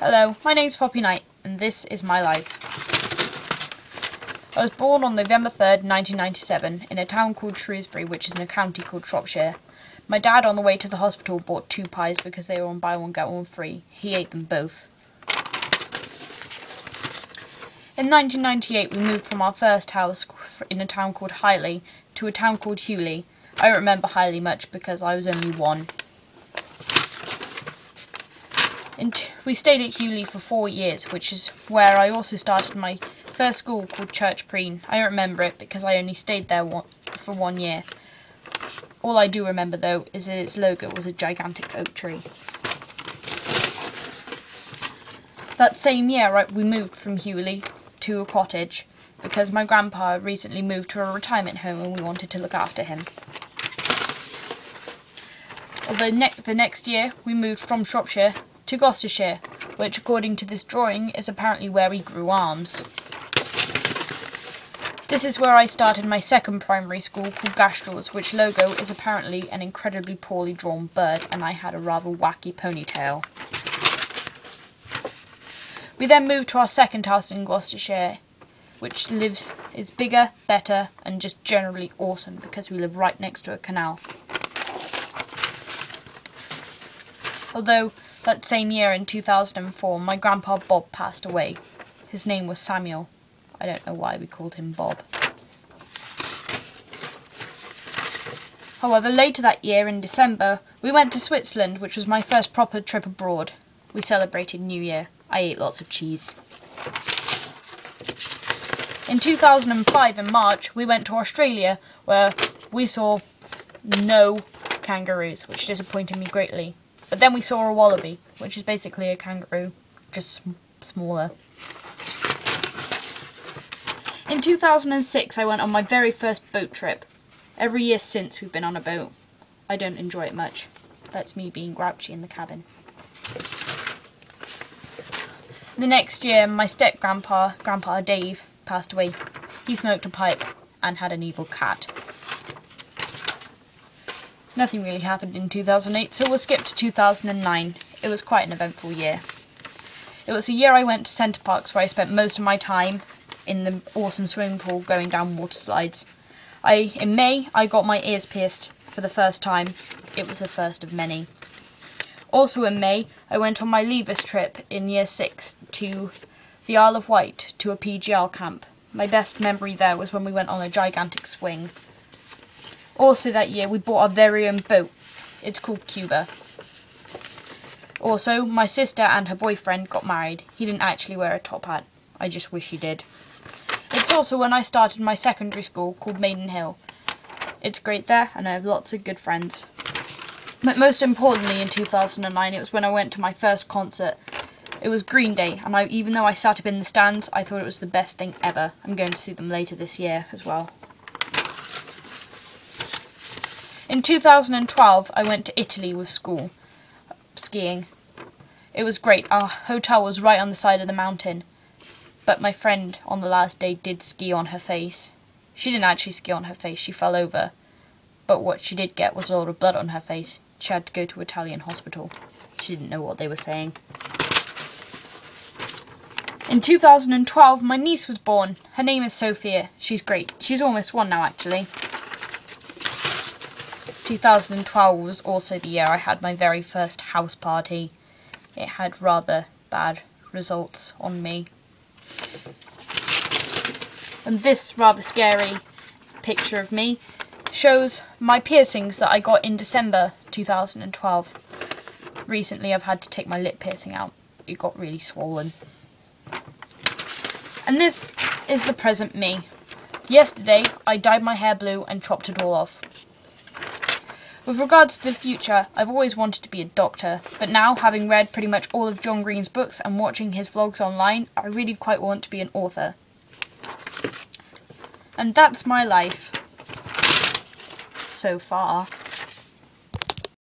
Hello, my name's Poppy Knight, and this is my life. I was born on November 3rd, 1997, in a town called Shrewsbury, which is in a county called Shropshire. My dad, on the way to the hospital, bought 2 pies because they were on buy one get one free. He ate them both. In 1998, we moved from our first house in a town called Highley to a town called Hewley. I don't remember Highley much because I was only 1. We stayed at Hewley for 4 years, which is where I also started my first school called Church Preen. I don't remember it because I only stayed there for 1 year. All I do remember though is that its logo was a gigantic oak tree. That same year we moved from Hewley to a cottage because my grandpa recently moved to a retirement home and we wanted to look after him. The next year we moved from Shropshire to Gloucestershire, which according to this drawing is apparently where we grew arms. This is where I started my second primary school called Gastrels, which logo is apparently an incredibly poorly drawn bird, and I had a rather wacky ponytail. We then moved to our second house in Gloucestershire, which is bigger, better, and just generally awesome because we live right next to a canal. Although that same year in 2004, my grandpa Bob passed away. His name was Samuel. I don't know why we called him Bob. However, later that year in December, we went to Switzerland, which was my first proper trip abroad. We celebrated New Year. I ate lots of cheese. In 2005, in March, we went to Australia, where we saw no kangaroos, which disappointed me greatly. But then we saw a wallaby, which is basically a kangaroo, just smaller. In 2006, I went on my very first boat trip. Every year since, we've been on a boat. I don't enjoy it much. That's me being grouchy in the cabin. The next year, my step-grandpa, Grandpa Dave, passed away. He smoked a pipe and had an evil cat. Nothing really happened in 2008, so we'll skip to 2009. It was quite an eventful year. It was a year I went to Center Parcs, where I spent most of my time in the awesome swimming pool going down water slides. In May, I got my ears pierced for the first time. It was the first of many. Also in May, I went on my Leavers trip in Year 6 to the Isle of Wight to a PGL camp. My best memory there was when we went on a gigantic swing. Also that year, we bought our very own boat. It's called Cuba. Also, my sister and her boyfriend got married. He didn't actually wear a top hat. I just wish he did. It's also when I started my secondary school called Maidenhill. It's great there, and I have lots of good friends. But most importantly, in 2009, it was when I went to my first concert. It was Green Day, and even though I sat up in the stands, I thought it was the best thing ever. I'm going to see them later this year as well. In 2012, I went to Italy with school, skiing. It was great. Our hotel was right on the side of the mountain. But my friend on the last day did ski on her face. She didn't actually ski on her face, she fell over. But what she did get was a lot of blood on her face. She had to go to an Italian hospital. She didn't know what they were saying. In 2012, my niece was born. Her name is Sophia. She's great. She's almost 1 now, actually. 2012 was also the year I had my very first house party. It had rather bad results on me. And this rather scary picture of me shows my piercings that I got in December 2012. Recently I've had to take my lip piercing out. It got really swollen. And this is the present me. Yesterday I dyed my hair blue and chopped it all off. With regards to the future, I've always wanted to be a doctor, but now, having read pretty much all of John Green's books and watching his vlogs online, I really quite want to be an author. And that's my life. So far.